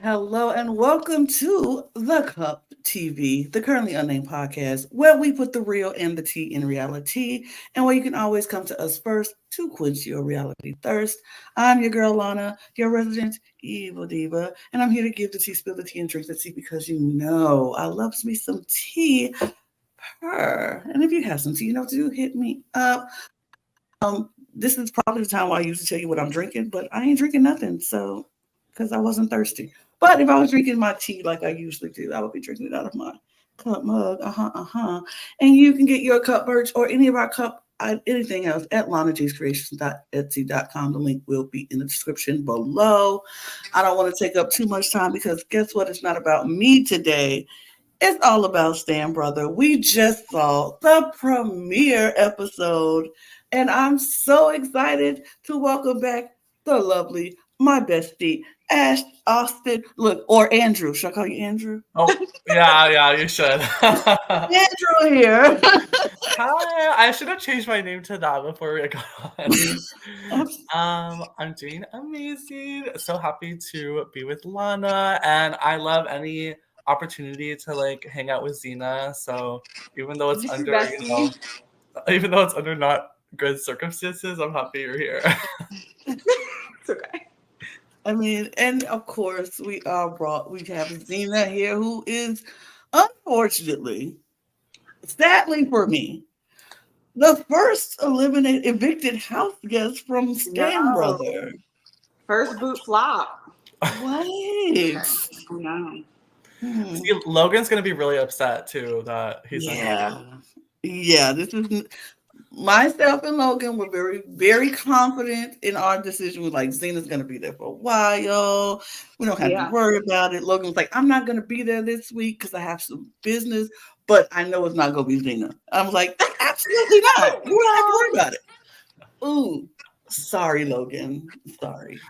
Hello, and welcome to The Cup TV, the currently unnamed podcast, where we put the real and the tea in reality, and where you can always come to us first to quench your reality thirst. I'm your girl, Lana, your resident evil diva, and I'm here to give the tea, spill the tea, and drink the tea because you know I love me some tea. Purr. And if you have some tea, you know what to do, hit me up. This is probably the time where I usually tell you what I'm drinking, but I ain't drinking nothing, so because I wasn't thirsty. But if I was drinking my tea like I usually do, I would be drinking it out of my cup mug. And you can get your cup merch or any of our cup anything else at lanajscreations.etsy.com. The link will be in the description below. I don't want to take up too much time because guess what? It's not about me today. It's all about Stan Brother. We just saw the premiere episode, and I'm so excited to welcome back the lovely, my bestie, Ash Austin. Look, or Andrew. Should I call you Andrew? Oh, yeah, you should. Andrew here. Hi, I should have changed my name to that before we got on. I'm doing amazing. So happy to be with Lana, and I love any opportunity to like hang out with Zina. So even though it's even though it's under not good circumstances, I'm happy you're here. It's okay. I mean, and of course, we have Zina here, who is unfortunately, sadly for me, the first evicted house guest from Stan Brother. First boot flop. What? No. See, Logan's gonna be really upset too that he's yeah. This is myself and Logan were very, very confident in our decision. We're like, Zena's gonna be there for a while. We don't have to worry about it. Logan was like, I'm not gonna be there this week because I have some business, but I know it's not gonna be Zena. I was like, absolutely not. We don't have to worry about it. Ooh, sorry, Logan. Sorry.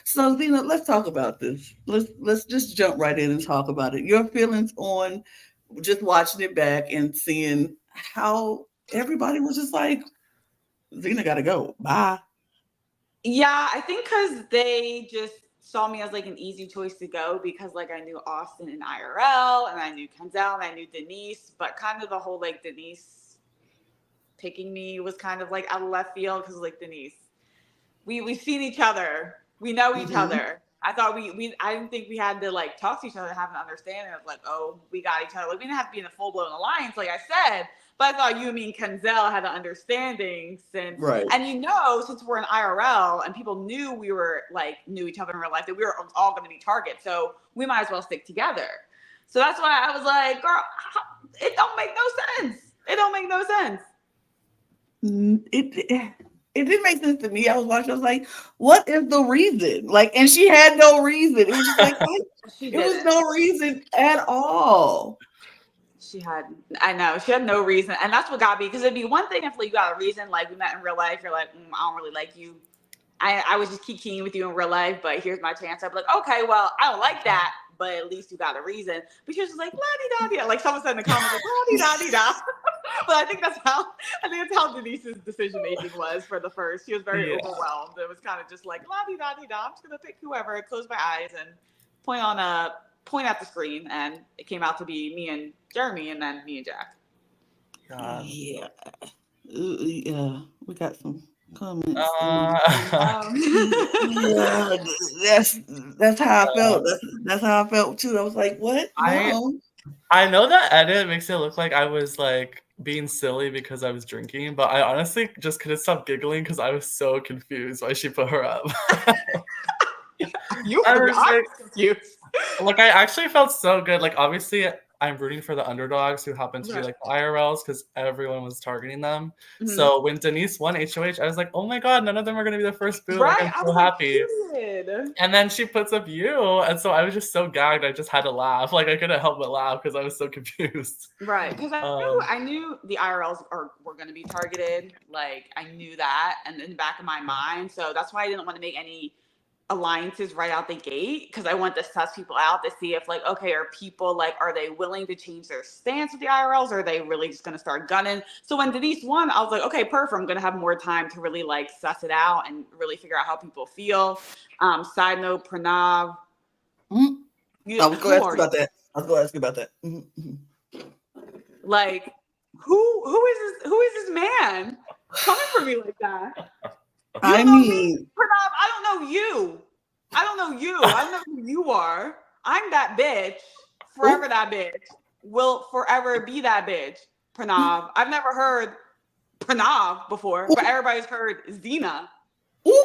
So Zena, let's talk about this. Let's just jump right in and talk about it. Your feelings on just watching it back and seeing how everybody was just like, Zena gotta go. Bye. Yeah, I think because they just saw me as like an easy choice to go because like I knew Austin in IRL and I knew Kenzel and I knew Denise, but kind of the whole like Denise picking me was kind of like out of left field because like Denise, we've seen each other. We know each other. I thought I didn't think we had to like talk to each other and have an understanding of like, oh, we got each other. Like we didn't have to be in a full blown alliance, like I said. But I thought you and me and Kenzel had an understanding since, and since we're in IRL and people knew we were like knew each other in real life, that we were all going to be targets. So we might as well stick together. So that's why I was like, girl, it don't make no sense. It don't make no sense. It didn't make sense to me. I was watching. I was like, "What is the reason?" Like, and she had no reason. It was just like it was no reason at all. She had no reason, and that's what got me. Because it'd be one thing if like you got a reason, like we met in real life. You're like, I don't really like you. I was just kicking with you in real life, but here's my chance. I'd be like, okay, well, I don't like that, but at least you got a reason. But she was just like, la-di-da-di-da. Like someone said in the comments, like, la-di-da-di-da. But I think that's how Denise's decision making was for the first. She was very overwhelmed. It was kind of just like, la-di-da-di-da. I'm just gonna pick whoever, close my eyes, and point at the screen, and it came out to be me and Jeremy, and then me and Jack. Yeah, we got some comments. That's how I felt. That's how I felt too. I was like, what? No. I know that edit makes it look like I was like being silly because I was drinking, but I honestly just couldn't stop giggling because I was so confused why she put her up. You were confused. Like I actually felt so good. Like obviously I'm rooting for the underdogs who happen to be like the IRLs because everyone was targeting them. Mm-hmm. So when Denise won HOH, I was like, oh my God, none of them are going to be the first boo. Right. Like, I'm I so was happy. Like, and then she puts up you. And so I was just so gagged. I just had to laugh. Like I couldn't help but laugh because I was so confused. Right. Because I knew the IRLs were going to be targeted. Like I knew that. And in the back of my mind. So that's why I didn't want to make any alliances right out the gate, because I want to suss people out to see if like, okay, are people like, are they willing to change their stance with the IRLs, or are they really just going to start gunning? So when Denise won, I was like, okay, perfect, I'm going to have more time to really like suss it out and really figure out how people feel. Side note, Pranav, I was going to ask you about that. Like who is this man coming for me like that? I mean, Pranav, I don't know you. I don't know who you are. I'm that bitch. Forever that bitch. Will forever be that bitch. Pranav. I've never heard Pranav before, but everybody's heard Zina.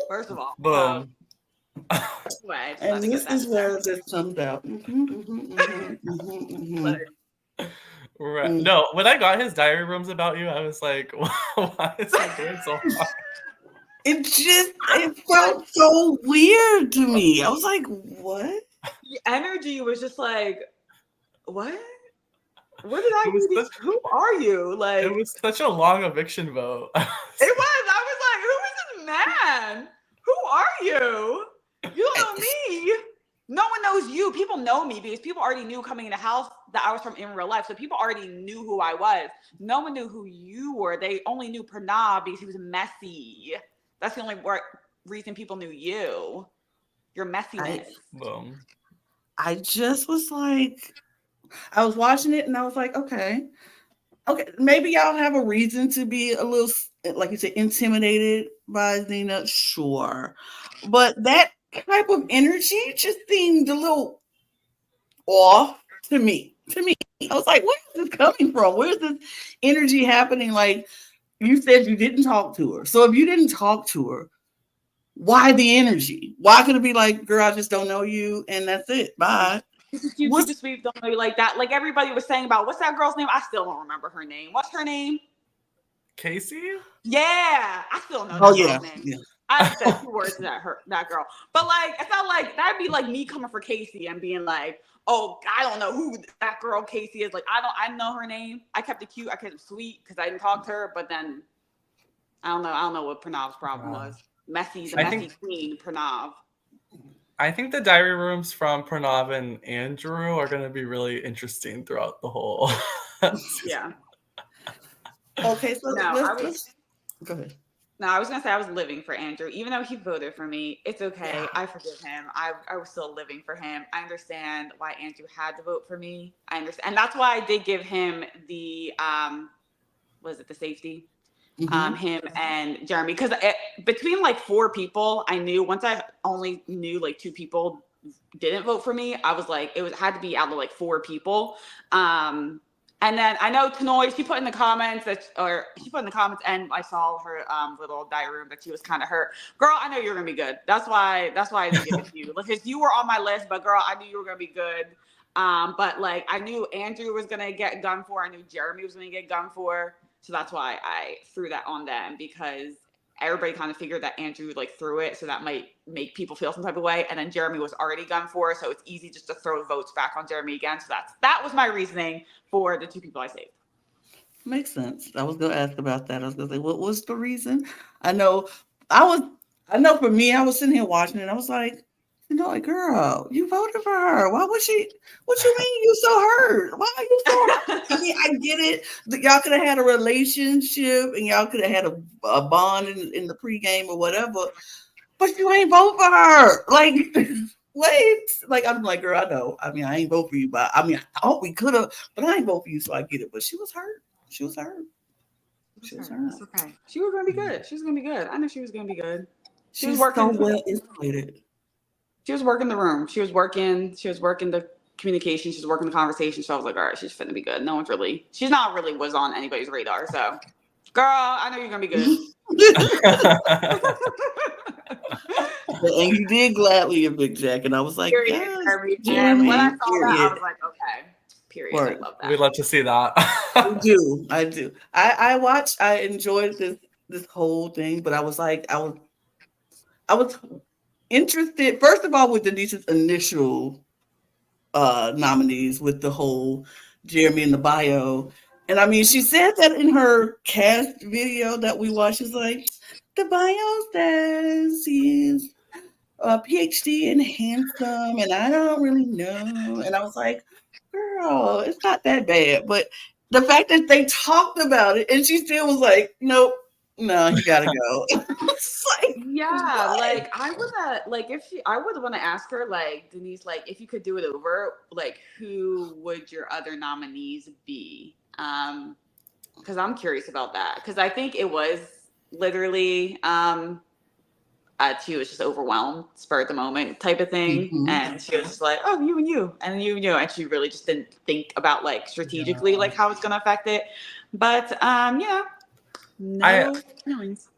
First of all. Boom. Anyway, and this is where this comes out. Right. No, when I got his diary rooms about you, I was like, why is he doing so hard? It felt so weird to me. I was like, what? The energy was just like, what? What did I do? Who are you? Like, it was such a long eviction vote. It was. I was like, who is this man? Who are you? You don't know me. No one knows you. People know me because people already knew coming in the house that I was from in real life. So people already knew who I was. No one knew who you were. They only knew Pranav because he was messy. That's the only reason people knew you. Your messiness. I just was like, I was watching it and I was like, okay, maybe y'all have a reason to be a little, like you said, intimidated by Zina, sure. But that type of energy just seemed a little off to me. I was like, where is this coming from? Where's this energy happening? Like, you said you didn't talk to her. So if you didn't talk to her, why the energy? Why could it be like, girl, I just don't know you and that's it. Bye. You just don't know you like that. Like everybody was saying about, what's that girl's name? I still don't remember her name. What's her name? Casey? Yeah. I still know that girl's name. Yeah. I said 2 words to that girl. But like, it felt like that'd be like me coming for Casey and being like, oh, I don't know who that girl Casey is. Like, I know her name. I kept it cute. I kept it sweet because I didn't talk to her. But then I don't know what Pranav's problem was. Messy queen, Pranav. I think the diary rooms from Pranav and Andrew are going to be really interesting throughout the whole. Yeah. Okay, so go ahead. No, I was gonna say I was living for Andrew, even though he voted for me. It's okay. Yeah. I forgive him. I was still living for him. I understand why Andrew had to vote for me. I understand, and that's why I did give him the was it the safety? Mm-hmm. Him and Jeremy, because between like 4 people, I knew once I only knew like 2 people didn't vote for me. I was like, had to be out of like 4 people. And then I know Tanoy, she put in the comments and I saw her little diary room that she was kind of hurt. Girl, I know you're gonna be good. That's why I didn't give it to you. Because you were on my list, but girl, I knew you were gonna be good. But like I knew Andrew was gonna get gunned for. I knew Jeremy was gonna get gunned for. So that's why I threw that on them, because everybody kind of figured that Andrew like threw it, so that might make people feel some type of way. And then Jeremy was already gunned for, so it's easy just to throw votes back on Jeremy again. So that was my reasoning for the 2 people I saved. Makes sense. I was gonna ask about that. I was gonna say, what was the reason? I know for me, I was sitting here watching it. I was like, like, girl, you voted for her. Why would she? What you mean you so hurt? Why are you so? I mean, I get it. Y'all could have had a relationship and y'all could have had a bond in the pregame or whatever, but you ain't vote for her. Like, wait. Like, I'm like, girl, I know. I mean, I ain't vote for you, but I mean, I thought we could have, but I ain't vote for you, so I get it. But she was hurt. She was hurt. It's okay. She was gonna be good. She was gonna be good. I know she was gonna be good. She was working so well insulated. She was working the room. She was working the communication. She was working the conversation. So I was like, all right, she's finna be good. She's not really was on anybody's radar. So, girl, I know you're gonna be good. And you did gladly evict Jack, and I was like, Jeremy. And when I saw that, I was like, okay, Period. Right. I love that. We'd love to see that. I do. I enjoyed this whole thing, but I was like, I was interested, first of all, with Denise's initial nominees with the whole Jeremy in the bio. And I mean, she said that in her cast video that we watched. She's like, the bio says he's a PhD and handsome, and I don't really know. And I was like, girl, it's not that bad. But the fact that they talked about it and she still was like, nope, no, he gotta go. It's like, Yeah, what? like I wanna like if she I would wanna ask her, like, Denise, like if you could do it over, like who would your other nominees be? Because I'm curious about that. Because I think it was literally she was just overwhelmed, spur of the moment type of thing. Mhm. And she was just like, oh, you and you, and you and you. And she really just didn't think about like strategically like how it's gonna affect it. But yeah, no feelings.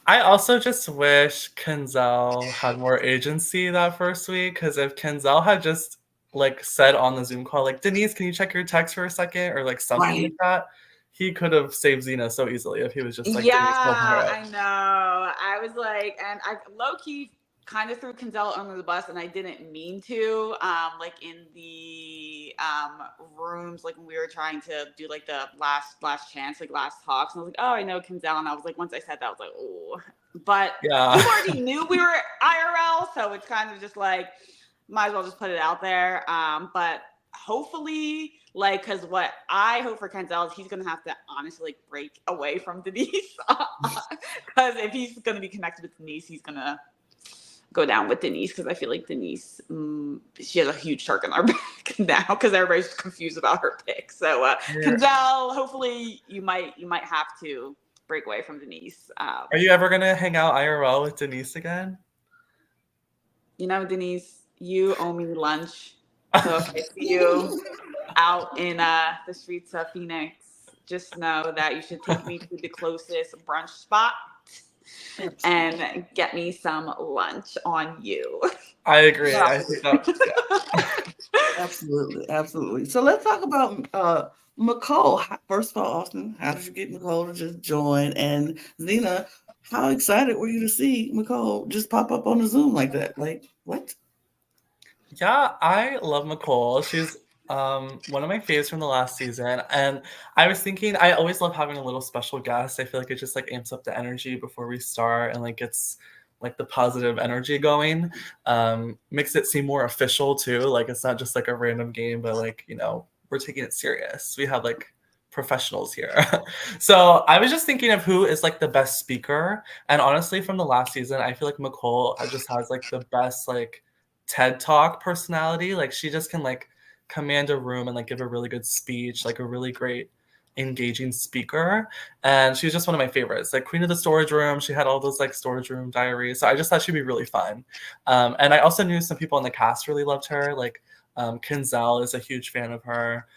I also just wish Kenzel had more agency that first week, because if Kenzel had just like said on the Zoom call, like, Denise, can you check your text for a second, or like something like that, he could have saved Zina so easily if he was just like, Yeah, Denise, go for it. I know. I was like, and I low key kind of threw Kenzel under the bus, and I didn't mean to. Like in the rooms, like when we were trying to do like the last chance, like last talks, and I was like, oh, I know Kenzel, and I was like, once I said that, I was like, oh, but Yeah. you already knew we were IRL, so it's kind of just like, might as well just put it out there. But hopefully, like, because what I hope for Kenzel is he's gonna have to honestly like break away from Denise, because if he's gonna be connected with Denise, he's gonna go down with Denise, because I feel like Denise, she has a huge shark in our back now because everybody's confused about her pick. So Kenzel, hopefully you might have to break away from Denise. Are you ever gonna hang out IRL with Denise again? You know, Denise, you owe me lunch. So if I see you out in the streets of Phoenix, just know that you should take me to the closest brunch spot and get me some lunch on you. I agree. I think that, Absolutely. So let's talk about Nicole. First of all, Austin, how did you get Nicole to just join? And Zina, how excited were you to see Nicole just pop up on the Zoom like that? Like, what? Yeah, I love Nicole. She's one of my faves from the last season. And I was thinking, I always love having a little special guest. I feel like it just like amps up the energy before we start and like gets like the positive energy going. Makes it seem more official too. Like it's not just like a random game, but like, you know, we're taking it serious. We have like professionals here. So I was just thinking of who is like the best speaker. And honestly, from the last season, I feel like Nicole just has like the best like TED Talk personality. Like she just can like command a room and like give a really good speech, like a really great engaging speaker. And she was just one of my favorites, like queen of the storage room. She had all those like storage room diaries, so I just thought she'd be really fun. And I also knew some people in the cast really loved her, like Kenzel is a huge fan of her.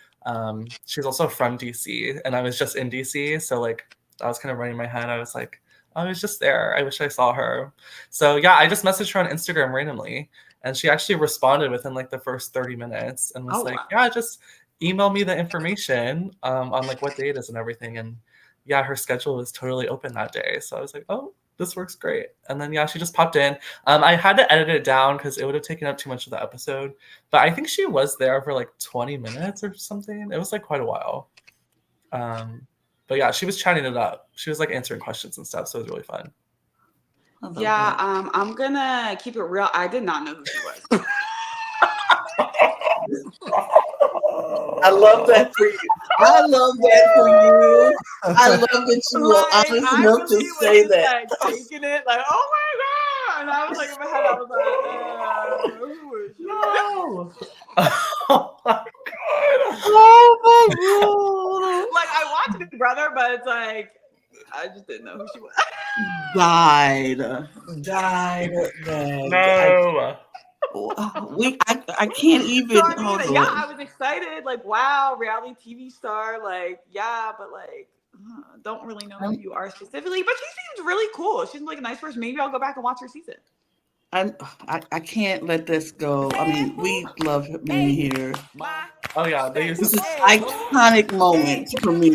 She's also from DC, and I was just in DC, so like I was kind of running my head. I was like, I was just there, I wish I saw her. So yeah, I just messaged her on Instagram randomly, and she actually responded within like the first 30 minutes and was like, yeah, just email me the information on like what day it is and everything. And yeah, her schedule was totally open that day. So I was like, oh, this works great. And then yeah, she just popped in. I had to edit it down because it would have taken up too much of the episode. But I think she was there for like 20 minutes or something. It was like quite a while. But yeah, she was chatting it up. She was like answering questions and stuff. So it was really fun. Yeah, I'm gonna keep it real. I did not know who she was. I love that for you. I love that for you. I love that you were honest enough to say that. Like, taking it like, oh my god! And I was like in my head, I was like, who is she? No. Oh my god. Oh my god. Like I watched Big Brother, but it's like I just didn't know who she was. Died. No. I can't even. So I mean, yeah, I was excited. Like, wow, reality TV star. Like, yeah, but like, don't really know who you are specifically. But she seems really cool. She seems like a nice person. Maybe I'll go back and watch her season. I can't let this go. I mean, we love Mimi here. Oh yeah, they use This this. is iconic moment for me.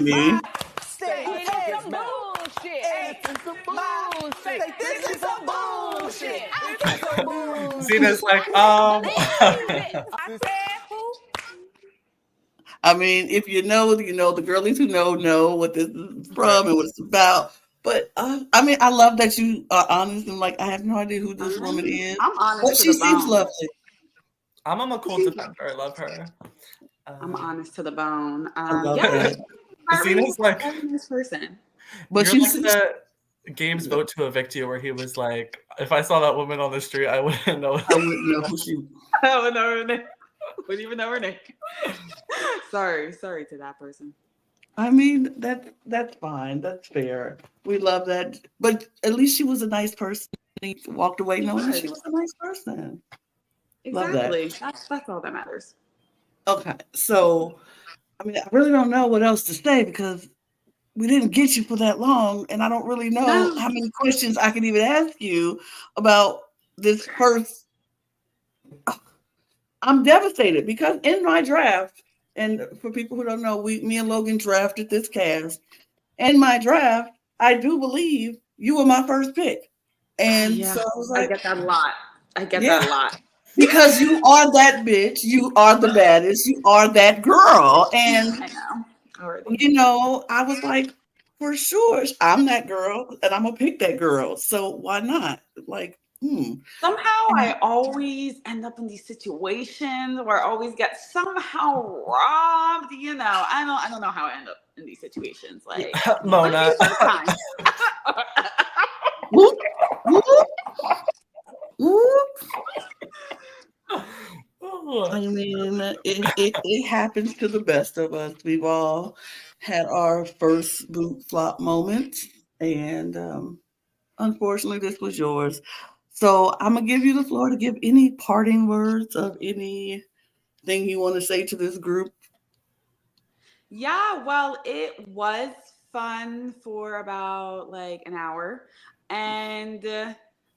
Zina's like, I mean, if you know, you know. The girlies who know what this is from and what it's about. But I mean, I love that you are honest and like I have no idea who this woman is, I'm honest but to she the seems bone. lovely. I'm a McCool defender. I love her. I'm honest to the bone. I love Yeah, that. Zina's like, very nice person. But you're you like see, the Gabe's vote to evict you, where he was like, if I saw that woman on the street, I wouldn't know. I wouldn't know who she. I wouldn't know her name. Wouldn't even know her name. Sorry to that person. I mean, that's fine. That's fair. We love that. But at least she was a nice person. He walked away knowing that she was a nice person. Love that. Exactly. That's all that matters. Okay, so I mean, I really don't know what else to say because we didn't get you for that long, and I don't really know No. how many questions I can even ask you about this first. I'm devastated because in my draft, and for people who don't know, me and Logan drafted this cast. In my draft, I do believe you were my first pick, and Yeah, so I was I like, get that a lot. I get yeah, that a lot. because you are that bitch, you are the baddest, you are that girl, and I know. Already. you know, I was like, for sure, I'm that girl, and I'm gonna pick that girl. So why not? Like, Somehow And I always end up in these situations where I always get somehow robbed. You know, I don't know how I end up in these situations. Like Mona. sometimes. whoop, whoop, whoop. I mean, it happens to the best of us. We've all had our first boot flop moment, and unfortunately, this was yours. So I'm gonna give you the floor to give any parting words of anything you want to say to this group. Yeah, well, it was fun for about like an hour. And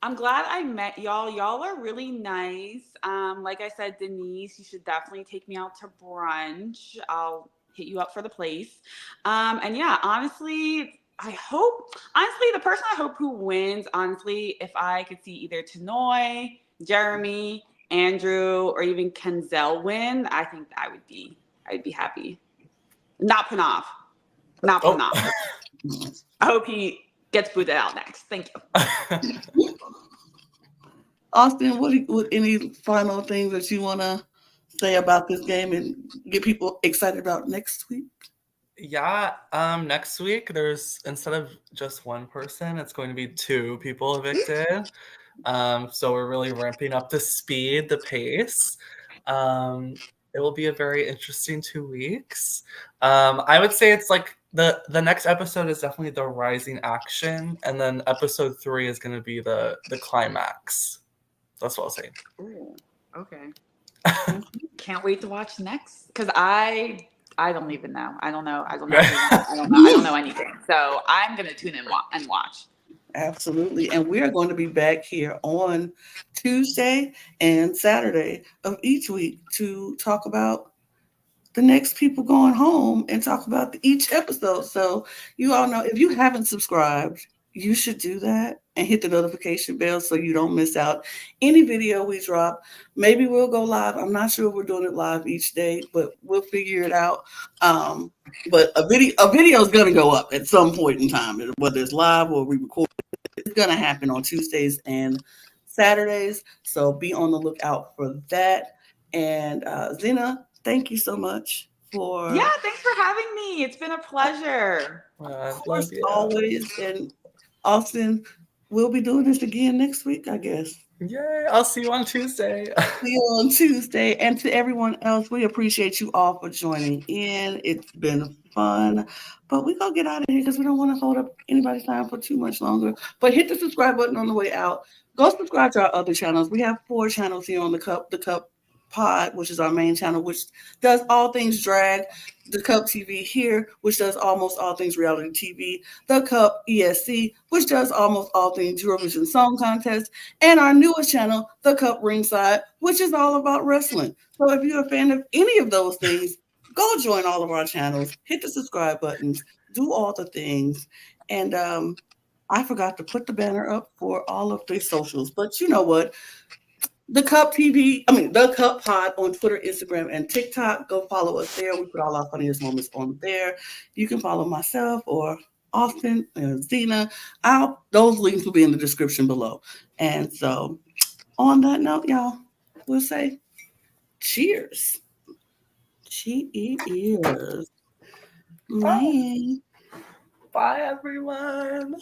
I'm glad I met y'all. Y'all are really nice. Like I said, Denise, you should definitely take me out to brunch. I'll hit you up for the place. And yeah, honestly, the person I hope who wins, honestly, if I could see either Tanoy, Jeremy, Andrew, or even Kenzel win, I think I'd be happy. Not Pranav. Not Oh. Pranav. I hope he gets booted out next. Thank you. Austin, what any final things that you want to say about this game and get people excited about next week? Yeah, next week there's instead of just one person, it's going to be two people evicted. So we're really ramping up the speed, the pace. It will be a very interesting 2 weeks. I would say it's like the next episode is definitely the rising action, and then episode 3 is going to be the climax. That's what I'll say. Ooh, okay. Can't wait to watch next because I don't even know. I don't know. I don't know. I don't know anything. So I'm gonna tune in and watch. Absolutely. And we are going to be back here on Tuesday and Saturday of each week to talk about the next people going home and talk about each episode. So you all know if you haven't subscribed, you should do that and hit the notification bell so you don't miss out any video we drop. Maybe we'll go live. I'm not sure if we're doing it live each day, but we'll figure it out. But a video is going to go up at some point in time, whether it's live or we record. It's going to happen on Tuesdays and Saturdays. So be on the lookout for that. And Zina, thank you so much for. Yeah, thanks for having me. It's been a pleasure. Of course, always. And Austin, we'll be doing this again next week, I guess. Yay, I'll see you on Tuesday. See you on Tuesday. And to everyone else, we appreciate you all for joining in. It's been fun. But we're going to get out of here because we don't want to hold up anybody's time for too much longer. But hit the subscribe button on the way out. Go subscribe to our other channels. We have 4 channels here on the Cup Pod, which is our main channel, which does all things drag. The Cup TV here, which does almost all things reality TV. The Cup ESC, which does almost all things Eurovision Song Contest. And our newest channel, The Cup Ringside, which is all about wrestling. So if you're a fan of any of those things, go join all of our channels, hit the subscribe buttons, do all the things. And I forgot to put the banner up for all of the socials, but you know what? The Cup TV, The Cup Pod on Twitter, Instagram, and TikTok. Go follow us there. We put all our funniest moments on there. You can follow myself or Austin and Zina. Those links will be in the description below. And so, on that note, y'all, we'll say cheers. Cheers. Bye. Man. Bye, everyone.